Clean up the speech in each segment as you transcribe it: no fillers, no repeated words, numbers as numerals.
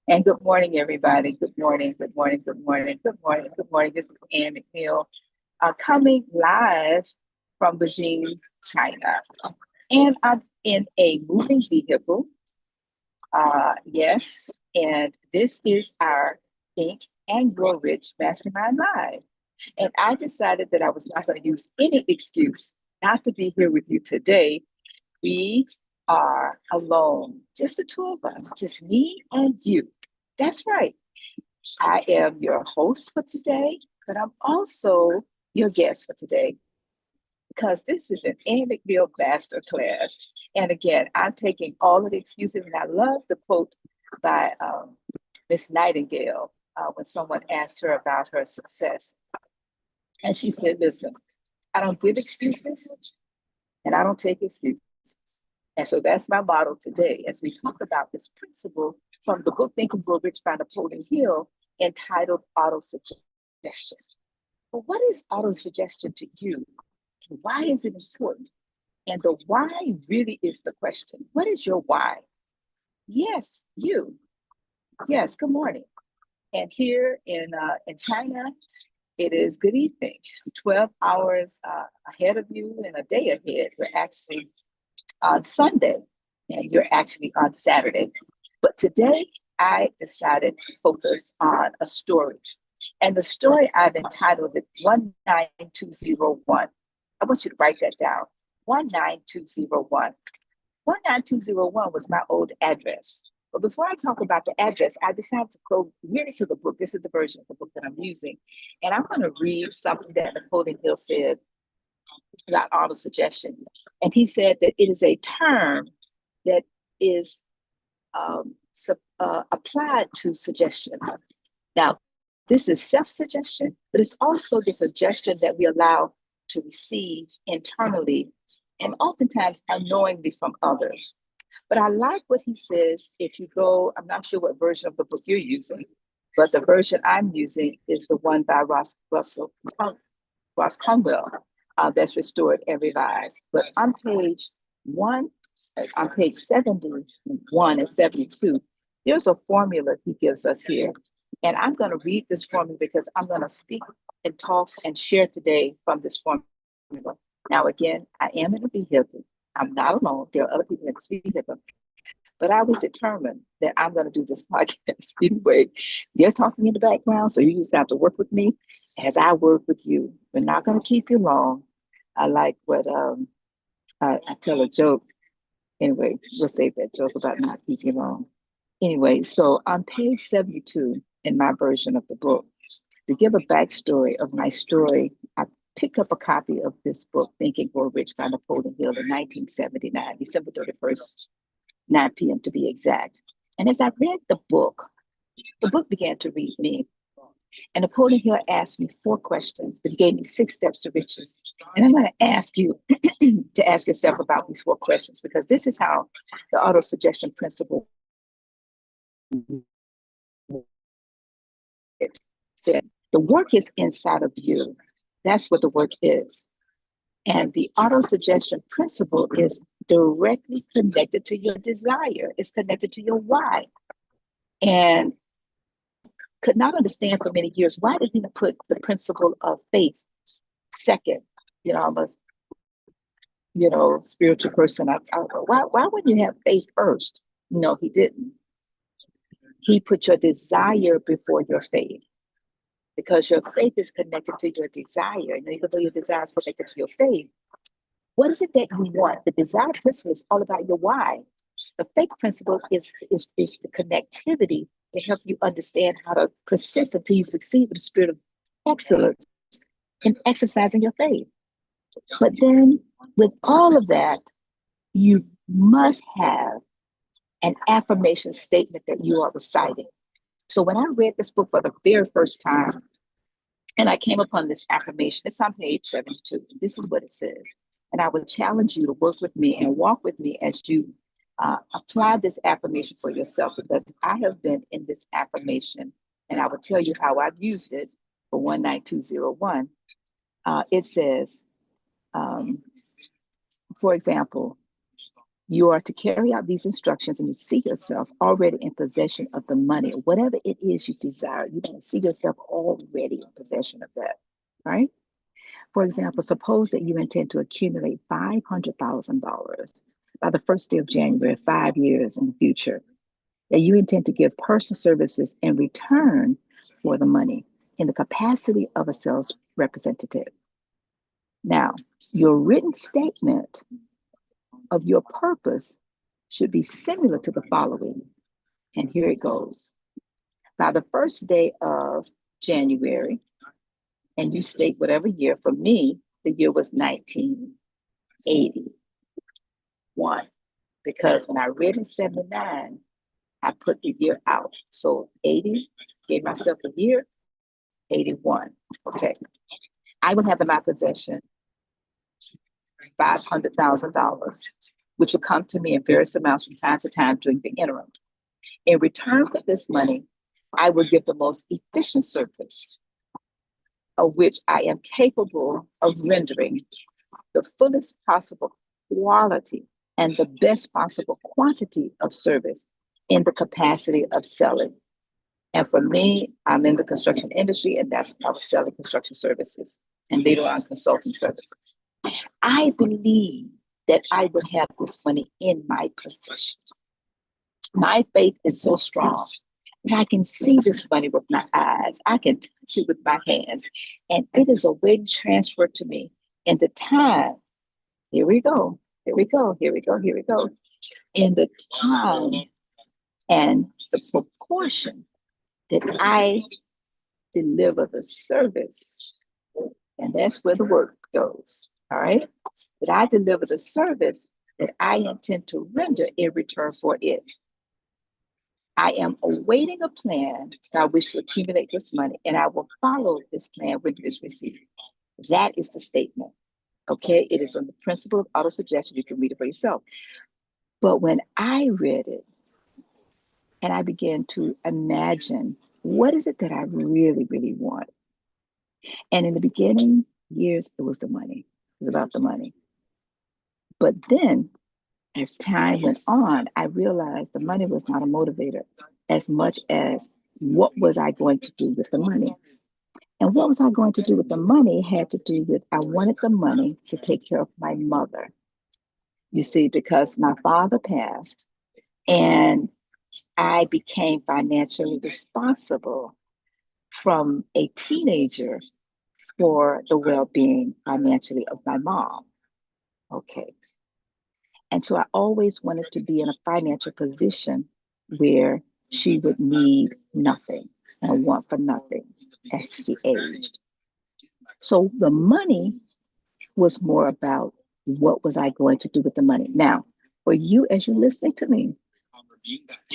And good morning, everybody. Good morning, good morning, good morning, good morning, good morning. This is Ann McNeill coming live from Beijing, China. And I'm in a moving vehicle. Yes, and this is our Think and Grow Rich Mastermind Live. And I decided that I was not going to use any excuse not to be here with you today. We are alone, just the two of us, just me and you. That's right. I am your host for today, but I'm also your guest for today because this is an Ann McNeill Master Class. And again, I'm taking all of the excuses, and I love the quote by Miss Nightingale when someone asked her about her success. And she said, listen, I don't give excuses and I don't take excuses. And so that's my motto today as we talk about this principle from the book Think and Grow Rich by Napoleon Hill entitled Autosuggestion. But what is autosuggestion to you? And why is it important? And the why really is the question. What is your why? Yes, you. Yes, good morning. And here in China, it is good evening. 12 hours ahead of you and a day ahead. We're actually on Sunday and you're actually on Saturday. But today I decided to focus on a story. And the story I've entitled it 19201. I want you to write that down. 19201. 19201 was my old address. But before I talk about the address, I decided to go really to the book. This is the version of the book that I'm using. And I'm going to read something that Napoleon Hill said about autosuggestion. And he said that it is a term that is applied to suggestion. Now, this is self-suggestion, but it's also the suggestion that we allow to receive internally and oftentimes unknowingly from others. But I like what he says. If you go, I'm not sure what version of the book you're using, but the version I'm using is the one by Ross Conwell that's restored and revised. But on page 71 and 72, there's a formula he gives us here. And I'm going to read this formula because I'm going to speak and talk and share today from this formula. Now, again, I am in a vehicle. I'm not alone. There are other people in this vehicle. But I was determined that I'm going to do this podcast anyway. They're talking in the background, so you just have to work with me as I work with you. We're not going to keep you long. I like what I tell a joke. Anyway, we'll save that joke about not keeping you long. Anyway, so on page 72 in my version of the book, to give a backstory of my story, I picked up a copy of this book, Think and Grow Rich by Napoleon Hill in 1979, December 31st, 9 p.m. to be exact. And as I read the book began to read me. And Napoleon Hill asked me 4 questions, but he gave me 6 steps to riches. And I'm going to ask you to ask yourself about these 4 questions, because this is how the autosuggestion principle said. The work is inside of you. That's what the work is. And the autosuggestion principle is directly connected to your desire. It's connected to your why. And could not understand for many years, why did he put the principle of faith second? I'm a, spiritual person. Why wouldn't you have faith first? No, he didn't. He put your desire before your faith, because your faith is connected to your desire. And even though your desire is connected to your faith, what is it that you want? The desire principle is all about your why. The faith principle is the connectivity to help you understand how to persist until you succeed with the spirit of excellence in exercising your faith. But then with all of that, you must have an affirmation statement that you are reciting. So when I read this book for the very first time, and I came upon this affirmation, it's on page 72. This is what it says. And I would challenge you to work with me and walk with me as you apply this affirmation for yourself, because I have been in this affirmation, and I will tell you how I've used it for 19201. It says, for example, You are to carry out these instructions and you see yourself already in possession of the money. Whatever it is you desire, you're going to see yourself already in possession of that, right? For example, suppose that you intend to accumulate $500,000 by the first day of January, 5 years in the future, that you intend to give personal services in return for the money in the capacity of a sales representative. Now, your written statement of your purpose should be similar to the following. And here it goes. By the first day of January, and you state whatever year, for me, the year was 1981. Because when I read in 79, I put the year out. So 80, gave myself a year, 81. Okay. I will have in my possession $500,000, which will come to me in various amounts from time to time during the interim. In return for this money, I will give the most efficient service of which I am capable of rendering the fullest possible quality and the best possible quantity of service in the capacity of selling. And for me, I'm in the construction industry, and that's why I was selling construction services and later on consulting services. I believe that I would have this money in my possession. My faith is so strong that I can see this money with my eyes. I can touch it with my hands. And it is a way to transfer to me in the time. Here we go. Here we go. Here we go. Here we go. In the time and the proportion that I deliver the service. And that's where the work goes. All right. That I deliver the service that I intend to render in return for it. I am awaiting a plan that I wish to accumulate this money, and I will follow this plan when it is received. That is the statement. Okay. It is on the principle of autosuggestion. You can read it for yourself. But when I read it and I began to imagine, what is it that I really, really want? And in the beginning years, it was the money. It was about the money. But then as time went on, I realized the money was not a motivator as much as what was I going to do with the money? And what was I going to do with the money had to do with I wanted the money to take care of my mother. You see, because my father passed and I became financially responsible from a teenager for the well-being financially of my mom. Okay. And so I always wanted to be in a financial position where she would need nothing and want for nothing as she aged. So the money was more about what was I going to do with the money. Now, for you, as you're listening to me,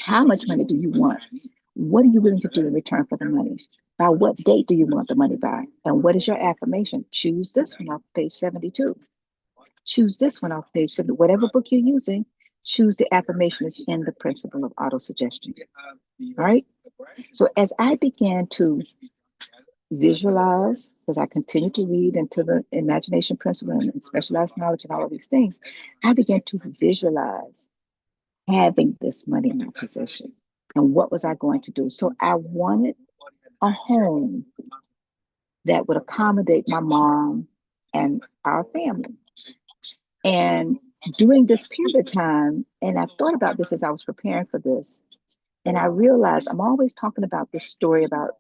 how much money do you want? What are you willing to do in return for the money? By what date do you want the money by? And what is your affirmation? Choose this one off page 72. Choose this one off page 70. Whatever book you're using, choose the affirmation that's in the principle of autosuggestion. All right? So as I began to visualize, because I continue to read into the imagination principle and specialized knowledge and all of these things, I began to visualize having this money in my possession. And what was I going to do? So I wanted a home that would accommodate my mom and our family. And during this period of time, and I thought about this as I was preparing for this, and I realized I'm always talking about this story about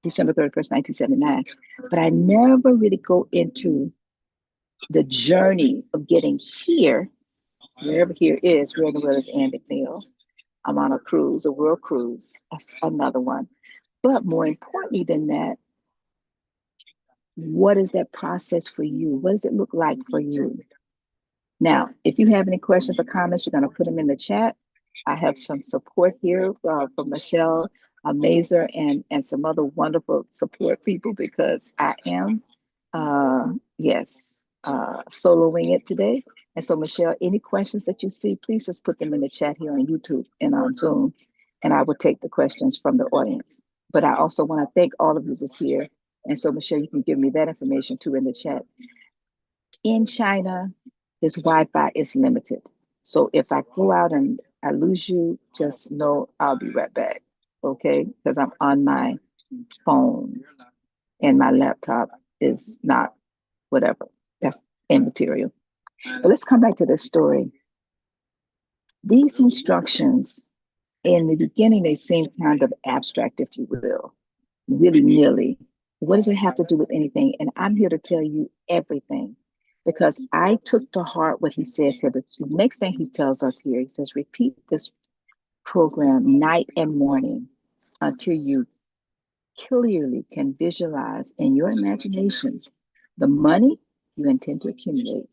December 31st, 1979, but I never really go into the journey of getting here, wherever here is, where in the world is Ann McNeill. I'm on a cruise, a world cruise. That's another one. But more importantly than that, what is that process for you? What does it look like for you? Now, if you have any questions or comments, you're going to put them in the chat. I have some support here from Michelle, Mazer, and some other wonderful support people because I am, soloing it today. And so, Michelle, any questions that you see, please just put them in the chat here on YouTube and on Zoom, and I will take the questions from the audience. But I also want to thank all of you that's here. And so, Michelle, you can give me that information too in the chat. In China, this Wi-Fi is limited. So if I go out and I lose you, just know I'll be right back. Okay? Because I'm on my phone and my laptop is not whatever. That's immaterial. But let's come back to this story. These instructions, in the beginning, they seem kind of abstract, if you will, willy nilly. What does it have to do with anything? And I'm here to tell you everything because I took to heart what he says here. The next thing he tells us here, he says, repeat this program night and morning until you clearly can visualize in your imaginations the money you intend to accumulate.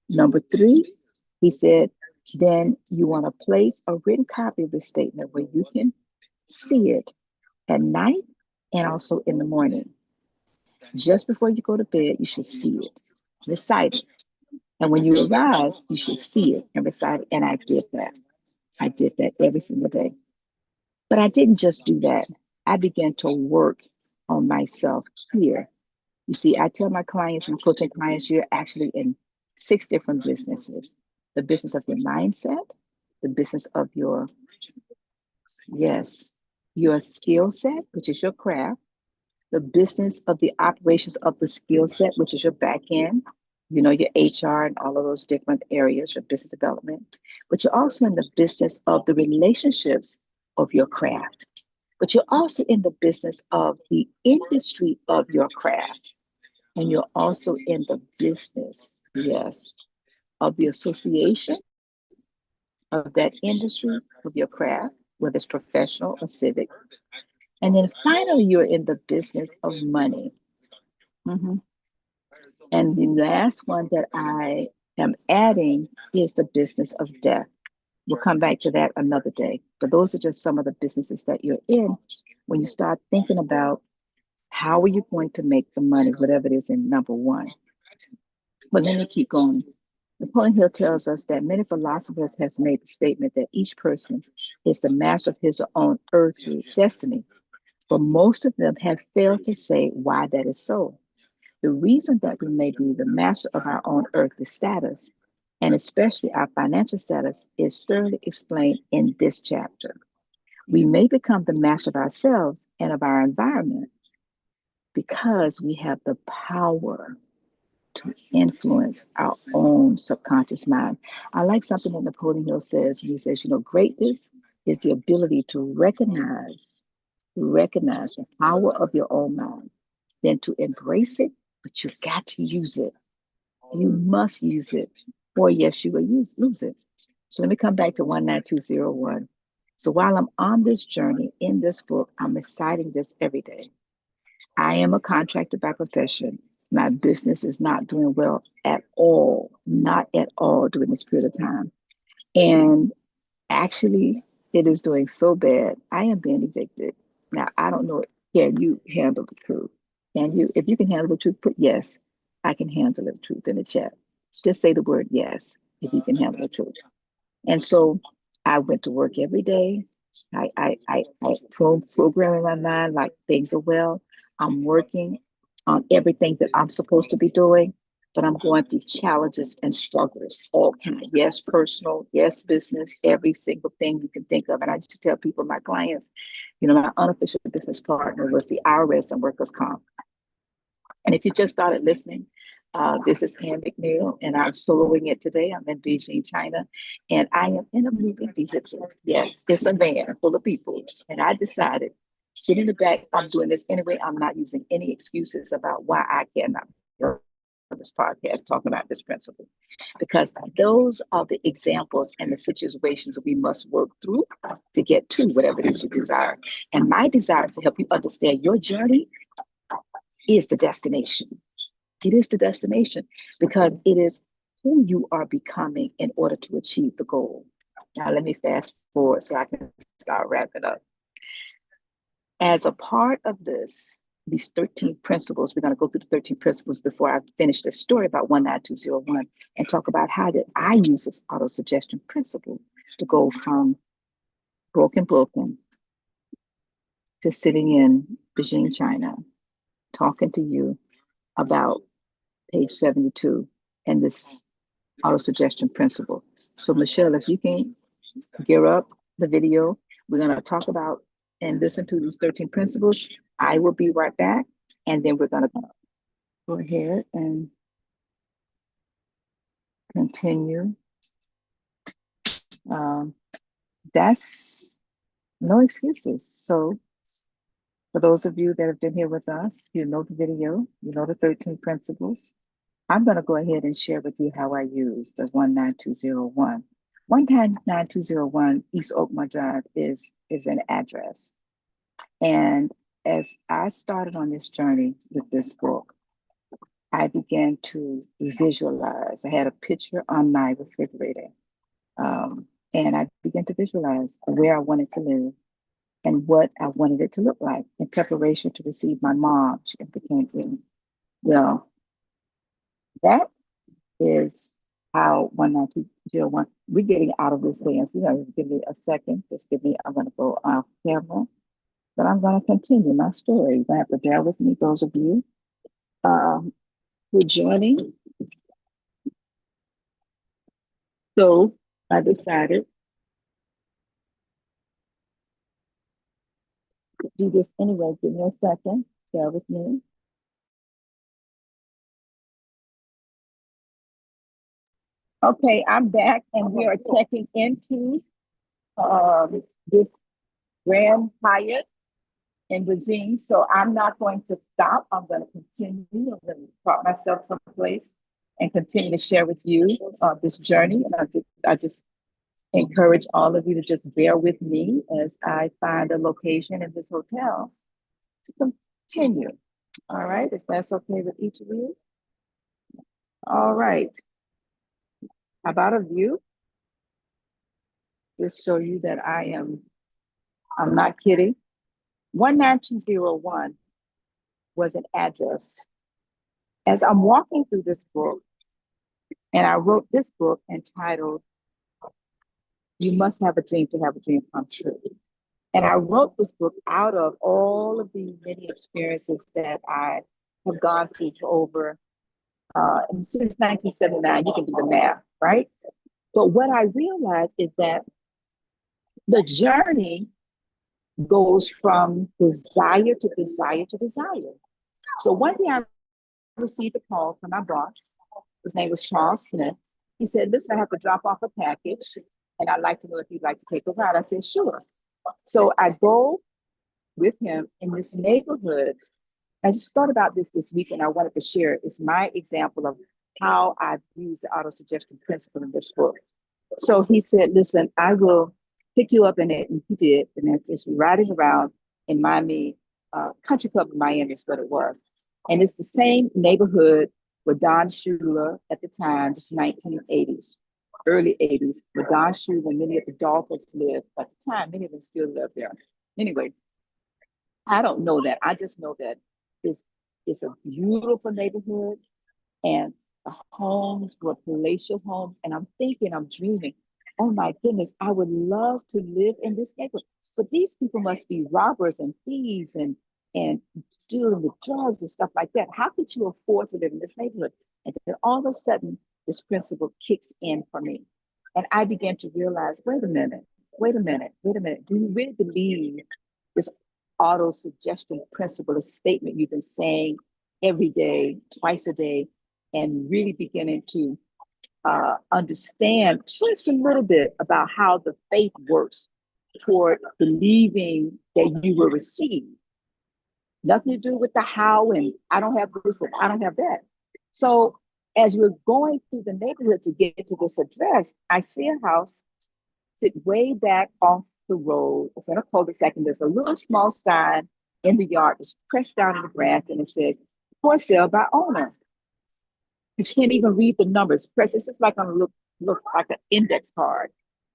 Number three, he said, then you want to place a written copy of this statement where you can see it at night and also in the morning. Just before you go to bed, you should see it, recite it. And when you arise, you should see it and recite it. And I did that. I did that every single day. But I didn't just do that. I began to work on myself here. You see, I tell my clients, my coaching clients, you're actually in 6 different businesses. The business of your mindset, the business of your, yes, your skill set, which is your craft, the business of the operations of the skill set, which is your back end, you know, your HR and all of those different areas, your business development. But you're also in the business of the relationships of your craft. But you're also in the business of the industry of your craft. And you're also in the business, yes, of the association of that industry of your craft, whether it's professional or civic. And then finally, you're in the business of money. Mhm. And the last one that I am adding is the business of death. We'll come back to that another day. But those are just some of the businesses that you're in when you start thinking about how are you going to make the money, whatever it is in number one. But let me keep going. Napoleon Hill tells us that many philosophers have made the statement that each person is the master of his own earthly destiny. But most of them have failed to say why that is so. The reason that we may be the master of our own earthly status, and especially our financial status, is thoroughly explained in this chapter. We may become the master of ourselves and of our environment because we have the power to influence our own subconscious mind. I like something that Napoleon Hill says when he says, you know, greatness is the ability to recognize the power of your own mind, then to embrace it, but you've got to use it. You must use it, or yes, you will lose it. So let me come back to 19201. So while I'm on this journey in this book, I'm reciting this every day. I am a contractor by profession. My business is not doing well at all, not at all during this period of time. And actually, it is doing so bad. I am being evicted. Now, I don't know. Can you handle the truth? Can you? If you can handle the truth, put yes. I can handle the truth in the chat. Just say the word yes if you can handle the truth. And so I went to work every day. I program in my mind like things are well. I'm working on everything that I'm supposed to be doing, but I'm going through challenges and struggles, all kind. Yes, personal, yes, business, every single thing you can think of. And I used to tell people, my clients, you know, my unofficial business partner was the IRS and workers' comp. And if you just started listening, this is Ann McNeill, and I'm soloing it today. I'm in Beijing, China, and I am in a moving vehicle. Yes, it's a van full of people. And I decided, sit in the back, I'm doing this anyway. I'm not using any excuses about why I cannot go on this podcast talking about this principle. Because those are the examples and the situations we must work through to get to whatever it is you desire. And my desire is to help you understand your journey is the destination. It is the destination because it is who you are becoming in order to achieve the goal. Now, let me fast forward so I can start wrapping up. As a part of this, these 13 principles, we're going to go through the 13 principles before I finish this story about 19201 and talk about how did I use this auto-suggestion principle to go from broken to sitting in Beijing, China, talking to you about page 72 and this auto-suggestion principle. So Michelle, if you can gear up the video, we're going to talk about and listen to these 13 principles. I will be right back. And then we're going to go ahead and continue. That's no excuses. So for those of you that have been here with us, you know the video, you know the 13 principles. I'm going to go ahead and share with you how I use the 19201. 19201 East Oakmont Drive is an address. And as I started on this journey with this book, I began to visualize. I had a picture on my refrigerator. And I began to visualize where I wanted to live and what I wanted it to look like in preparation to receive my mom. She became ill. Well, that is how 19201, we're getting out of this dance. You know, give me a second. Just give me, I'm going to go off camera. But I'm going to continue my story. You have to bear with me, those of you who are joining. So I decided to do this anyway. Give me a second. Bear with me. Okay, I'm back, and we are checking into this Grand Hyatt in Virginia. So I'm not going to stop. I'm going to continue. I'm going to park myself someplace and continue to share with you this journey. And I just encourage all of you to just bear with me as I find a location in this hotel to continue. All right, if that's okay with each of you. All right. How about a view? Just show you that I'm not kidding. 19201 was an address. As I'm walking through this book, and I wrote this book entitled, You Must Have a Dream to Have a Dream Come True. And I wrote this book out of all of the many experiences that I have gone through for over, since 1979, you can do the math, right? But what I realized is that the journey goes from desire to desire to desire. So one day I received a call from my boss. His name was Charles Smith. He said, listen, I have to drop off a package and I'd like to know if you'd like to take a ride. I said, sure. So I go with him in this neighborhood. I just thought about this week and I wanted to share it. It's my example of how I've used the autosuggestion principle in this book. So he said, listen, I will pick you up in it. And he did. And it's riding around in Miami, Country Club in Miami is what it was. And it's the same neighborhood with Don Shula at the time, just 1980s, early 80s, where Don Shula and many of the Dolphins lived. At the time, many of them still live there. Anyway, I don't know that. I just know that it's a beautiful neighborhood and the homes were palatial homes. And I'm thinking, I'm dreaming, oh my goodness, I would love to live in this neighborhood. But these people must be robbers and thieves and dealing with drugs and stuff like that. How could you afford to live in this neighborhood? And then all of a sudden, this principle kicks in for me. And I began to realize, wait a minute. Do you really believe this auto-suggestion principle, a statement you've been saying every day, twice a day, and really beginning to understand just a little bit about how the faith works toward believing that you will receive? Nothing to do with the how, and I don't have this and I don't have that. So as we're going through the neighborhood to get to this address, I see a house sit way back off the road. It's in a cul-de-sac, and there's a little small sign in the yard that's pressed down in the grass, and it says, for sale by owner. You can't even read the numbers. Press, it's just like on a look like an index card.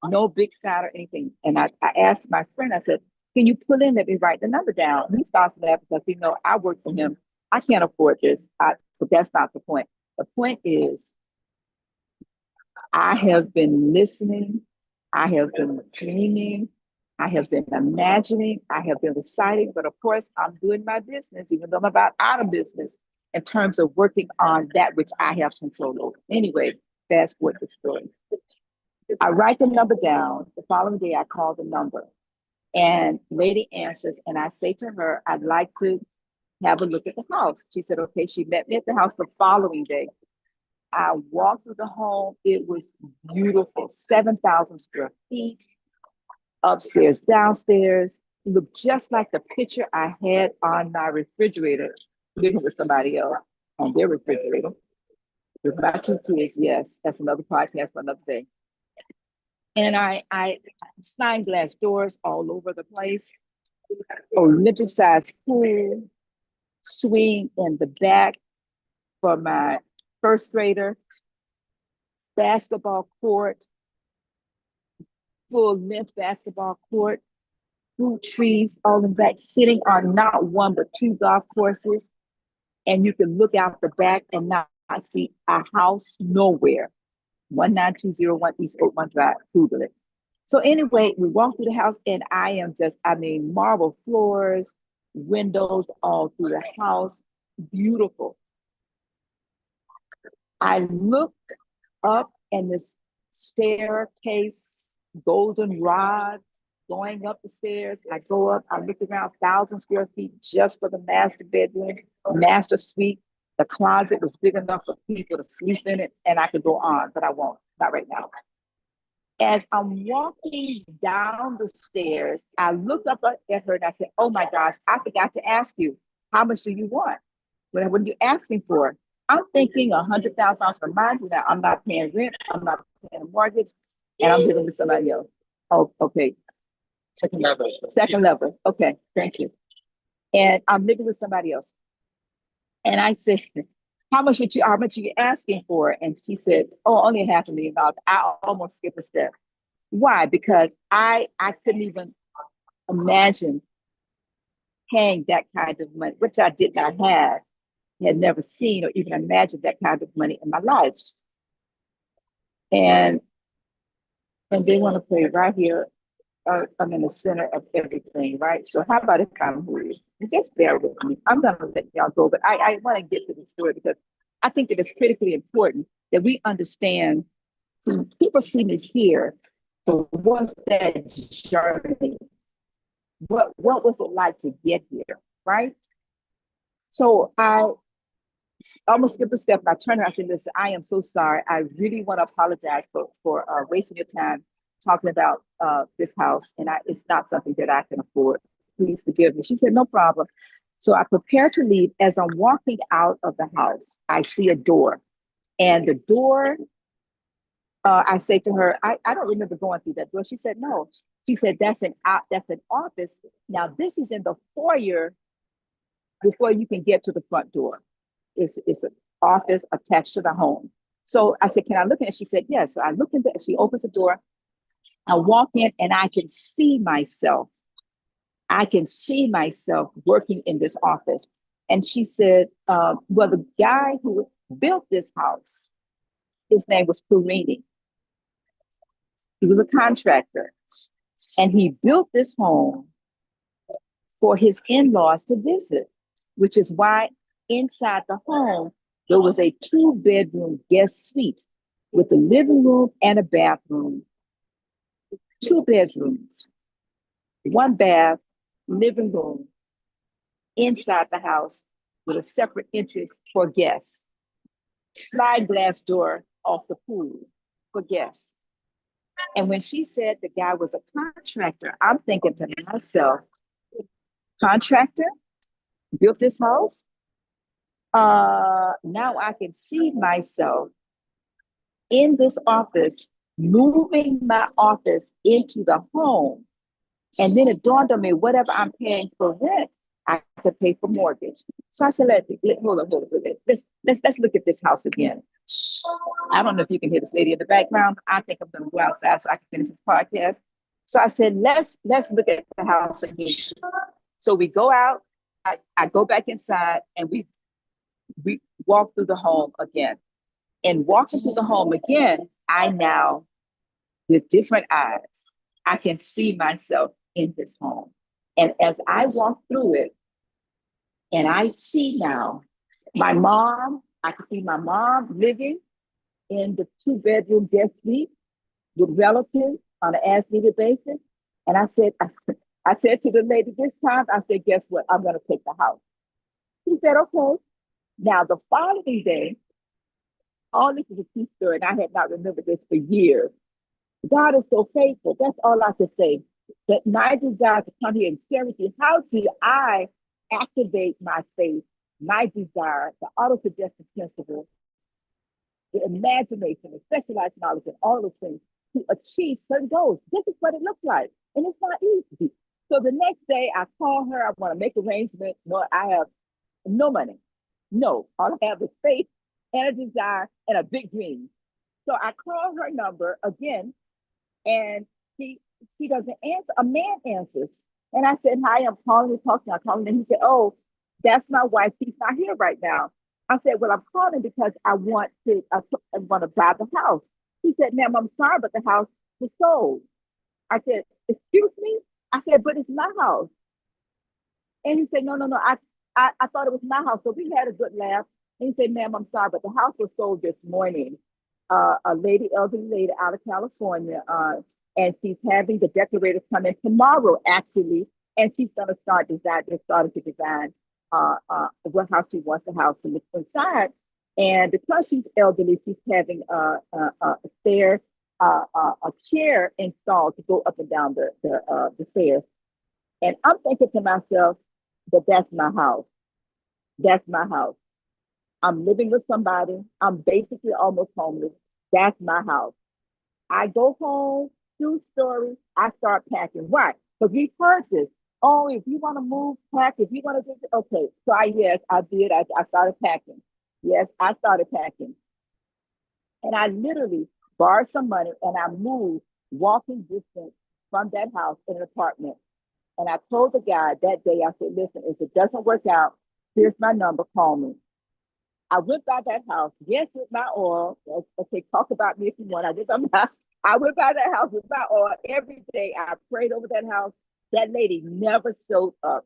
No big sign or anything. And I asked my friend, I said, can you pull in, let me write the number down? And he starts laughing because, I work for him. I can't afford this. But that's not the point. The point is, I have been listening. I have been dreaming. I have been imagining. I have been reciting. But of course, I'm doing my business, even though I'm about out of business in terms of working on that which I have control over. Anyway, fast forward the story. I write the number down. The following day, I call the number, and lady answers, and I say to her, I'd like to have a look at the house. She said, okay. She met me at the house the following day. I walked through the home. It was beautiful, 7,000 square feet, upstairs, downstairs. It looked just like the picture I had on my refrigerator, living with somebody else on their refrigerator. With my two kids, yes, that's another podcast for another day. And I sliding glass doors all over the place, Olympic sized pool, swing in the back for my first grader, basketball court, full length basketball court, fruit trees all in back, sitting on not one but two golf courses. And you can look out the back and not see a house nowhere. 19201 East Oakmont Drive, Google it. So anyway, we walk through the house and I mean, marble floors, windows all through the house, beautiful. I look up and this staircase, golden rods going up the stairs. I go up, I look around 1,000 square feet just for the master bedroom, master suite. The closet was big enough for people to sleep in it, and I could go on, but I won't, not right now. As I'm walking down the stairs, I look up at her and I said, oh my gosh, I forgot to ask you, how much do you want? What are you asking for? I'm thinking $100,000 for mine. Now I'm not paying rent, I'm not paying a mortgage, and I'm living with somebody else. Oh, okay. Second level. Second level. Okay, thank you. And I'm living with somebody else. And I said, how much are you asking for? And she said, oh, only $500,000. I almost skipped a step. Why? Because I couldn't even imagine paying that kind of money, which I did not have, had never seen or even imagined that kind of money in my life. And they want to play right here. I'm in the center of everything, right? So how about if I move? Just bear with me. I'm going to let y'all go, but I want to get to the story because I think that it's critically important that we understand. So people see me here, so what's that journey? What was it like to get here, right? So I almost skipped a step and I turned around and said, listen, I am so sorry. I really want to apologize for wasting your time talking about this house, and it's not something that I can afford. Please forgive me. She said, no problem. So I prepare to leave. As I'm walking out of the house, I see a door. And the door, I say to her, I don't remember going through that door. She said, no. She said, that's an office. Now, this is in the foyer before you can get to the front door. It's an office attached to the home. So I said, can I look in? And she said, yes. So I look in there. She opens the door. I walk in and I can see myself. I can see myself working in this office. And she said, well, the guy who built this house, his name was Perini. He was a contractor. And he built this home for his in-laws to visit, which is why inside the home, there was a 2-bedroom guest suite with a living room and a bathroom. 2 bedrooms, 1 bath, living room inside the house with a separate entrance for guests. Slide glass door off the pool for guests. And when she said the guy was a contractor, I'm thinking to myself, contractor built this house? Now I can see myself in this office, moving my office into the home. And then it dawned on me, whatever I'm paying for rent, I could pay for mortgage. So I said, hold on. Let's look at this house again. I don't know if you can hear this lady in the background. I think I'm going to go outside so I can finish this podcast. So I said, let's look at the house again. So we go out, I go back inside, and we walk through the home again. And walking through the home again, I now, with different eyes, I can see myself in this home. And as I walk through it, and I see now my mom, I can see my mom living in the 2-bedroom guest suite. with relatives on an as-needed basis. And I said to the lady this time, I said, guess what? I'm going to take the house. She said, okay. Now, the following day, all this is a true story, and I had not remembered this for years. God is so faithful. That's all I could say. That my desire to come here and share with you, how do I activate my faith, my desire, the autosuggestion principle, the imagination, the specialized knowledge, and all those things to achieve certain goals. This is what it looks like. And it's not easy. So the next day I call her, I want to make arrangements. No, I have no money. No, all I have is faith and a desire and a big dream. So I call her number again, and she doesn't answer. A man answers. And I said, hi, I'm calling to talk to you. I called him, and he said, oh, that's my wife. She's not here right now. I said, well, I'm calling because I want to buy the house. He said, ma'am, I'm sorry, but the house was sold. I said, excuse me? I said, but it's my house. And he said, no, no, no. I thought it was my house. So we had a good laugh. And he said, ma'am, I'm sorry, but the house was sold this morning. A lady, elderly lady out of California, and she's having the decorators come in tomorrow, actually, and she's going to start design. They're starting to design how she wants the house to look inside. And because she's elderly, she's having a stair, a chair installed to go up and down the stairs. And I'm thinking to myself that that's my house. That's my house. I'm living with somebody. I'm basically almost homeless. That's my house. I go home, true story, I start packing. Why? Because we purchased. Oh, if you want to move, pack. If you want to do, okay. So yes, I did. I started packing. Yes, I started packing. And I literally borrowed some money and I moved walking distance from that house in an apartment. And I told the guy that day, I said, listen, if it doesn't work out, here's my number, call me. I went by that house, yes, with my oil. Okay, talk about me if you want. I went by that house with my oil every day. I prayed over that house. That lady never showed up.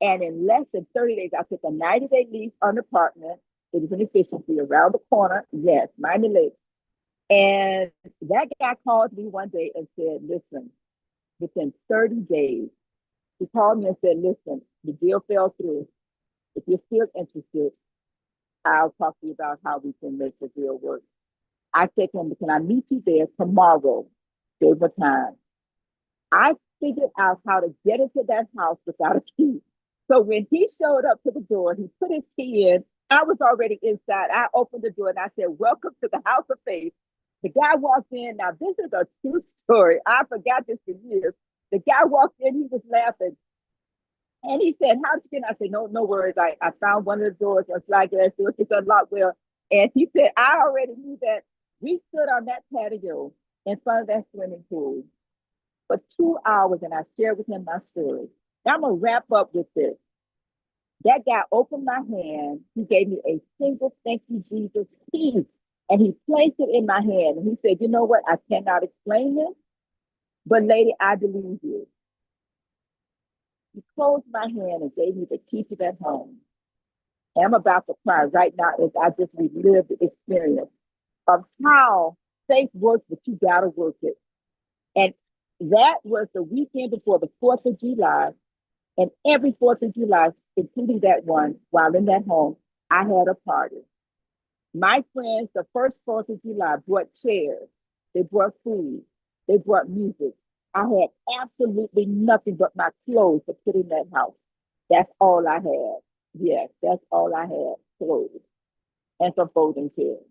And in less than 30 days, I took a 90-day lease on the apartment. It was an efficiency around the corner. Yes, Miami Lakes. And that guy called me one day and said, listen, within 30 days, he called me and said, listen, the deal fell through. If you're still interested, I'll talk to you about how we can make the deal work. I said to him, can I meet you there tomorrow? Gave a time. I figured out how to get into that house without a key. So when he showed up to the door, he put his key in. I was already inside. I opened the door and I said, welcome to the house of faith. The guy walked in. Now, this is a true story. I forgot this for years. The guy walked in, he was laughing. And he said, how'd you get in? I said, no, no worries. I found one of the doors, a slide glass door, it's unlocked well. And he said, I already knew that. We stood on that patio in front of that swimming pool for 2 hours, and I shared with him my story. Now I'm going to wrap up with this. That guy opened my hand. He gave me a single thank you, Jesus piece, and he placed it in my hand. And he said, you know what? I cannot explain this, but lady, I believe you. He closed my hand and gave me the key to that home. And I'm about to cry right now as I just relived the experience of how faith works, but you gotta work it. And that was the weekend before the 4th of July. And every 4th of July, including that one, while in that home, I had a party. My friends, the first 4th of July, brought chairs. They brought food. They brought music. I had absolutely nothing but my clothes to put in that house. That's all I had. Yes, that's all I had, clothes and some folding chairs.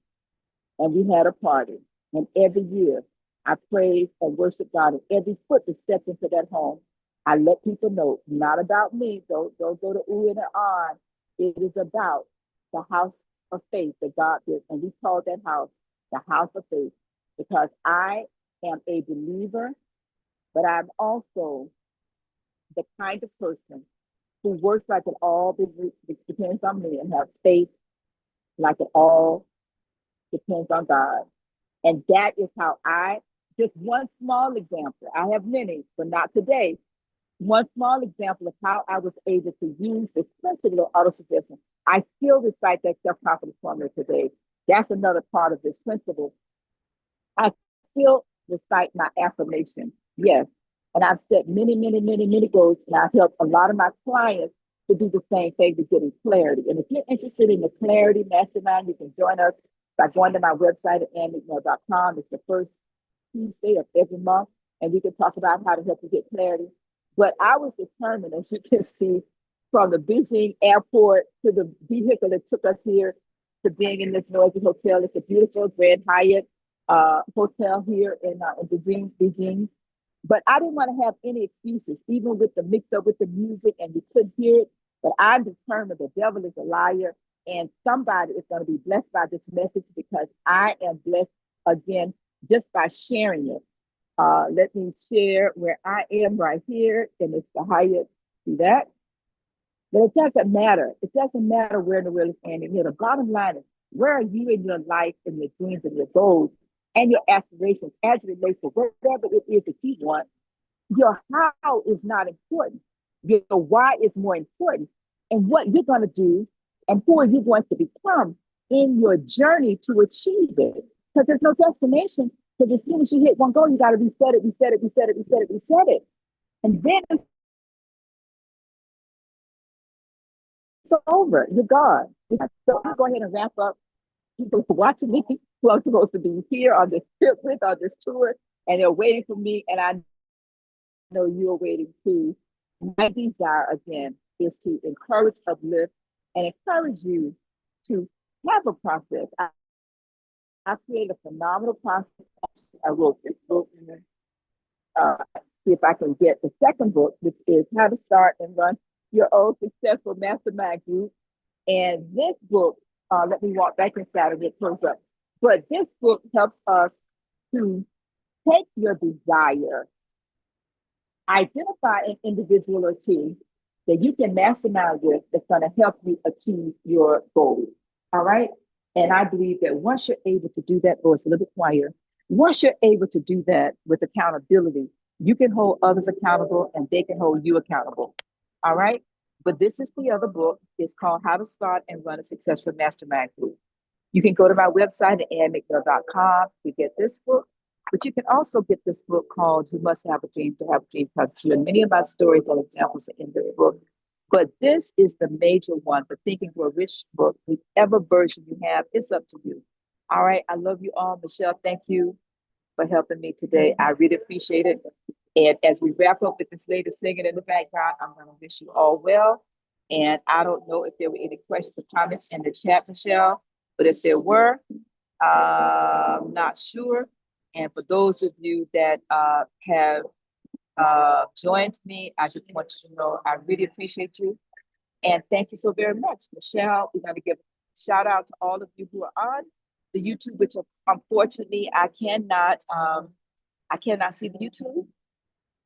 And we had a party. And every year, I praise and worship God. And every foot that steps into that home, I let people know, not about me. Don't go to ooh and on. It is about the house of faith that God did. And we call that house the house of faith because I am a believer, but I'm also the kind of person who works like it all depends on me and have faith like it all depends on God. And that is how just one small example, I have many, but not today. One small example of how I was able to use this principle of autosuggestion. I still recite that self-confidence formula today. That's another part of this principle. I still recite my affirmation. Yes. And I've set many, many, many, many goals, and I've helped a lot of my clients to do the same thing to getting clarity. And if you're interested in the Clarity Mastermind, you can join us by going to my website at McNeill.com. It's the first Tuesday of every month, and we can talk about how to help you get clarity. But I was determined, as you can see, from the Beijing airport to the vehicle that took us here to being in this noisy hotel. It's a beautiful Grand Hyatt hotel here in Beijing. But I didn't want to have any excuses, even with the mix up with the music and you couldn't hear it. But I'm determined the devil is a liar and somebody is going to be blessed by this message because I am blessed again just by sharing it. Let me share where I am right here, and it's the Hyatt. See that? But it doesn't matter. It doesn't matter where in the world is standing here. The bottom line is, where are you in your life and your dreams and your goals and your aspirations as it relates to whatever it is that you want? Your how is not important. Your why is more important. And what you're going to do and who are you going to become in your journey to achieve it. Because there's no destination. Because as soon as you hit one goal, you got to reset it, reset it, reset it, reset it, reset it. And then it's over. You're gone. So I'll go ahead and wrap up. People are watching me who are supposed to be here on this trip with, on this tour, and they're waiting for me. And I know you're waiting too. My desire, again, is to encourage, uplift, and encourage you to have a process. I created a phenomenal process. I wrote this book. See if I can get the second book, which is How to Start and Run Your Own Successful Mastermind Group. And this book, let me walk back inside and get close up. But this book helps us to take your desire, identify an individual or two that you can mastermind with that's going to help you achieve your goals. All right. And I believe that once you're able to do that, it's a little bit quieter. Once you're able to do that with accountability, you can hold others accountable and they can hold you accountable. All right. But this is the other book. It's called How to Start and Run a Successful Mastermind Group. You can go to my website at McNeill.com to get this book. But you can also get this book called You Must Have a Dream to Have a Dream Come True. And many of my stories and examples are in this book. But this is the major one, the Think and Grow Rich book. Whichever version you have, it's up to you. All right. I love you all. Michelle, thank you for helping me today. I really appreciate it. And as we wrap up with this lady singing in the background, I'm going to wish you all well. And I don't know if there were any questions or comments in the chat, Michelle, but if there were, I'm not sure. And for those of you that have joined me, I just want you to know I really appreciate you. And thank you so very much. Michelle, we're going to give a shout out to all of you who are on the YouTube, which unfortunately I cannot see the YouTube.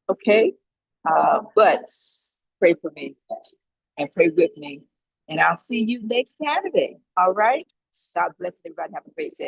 Okay. But pray for me and pray with me. And I'll see you next Saturday. All right. God bless everybody. Have a great day.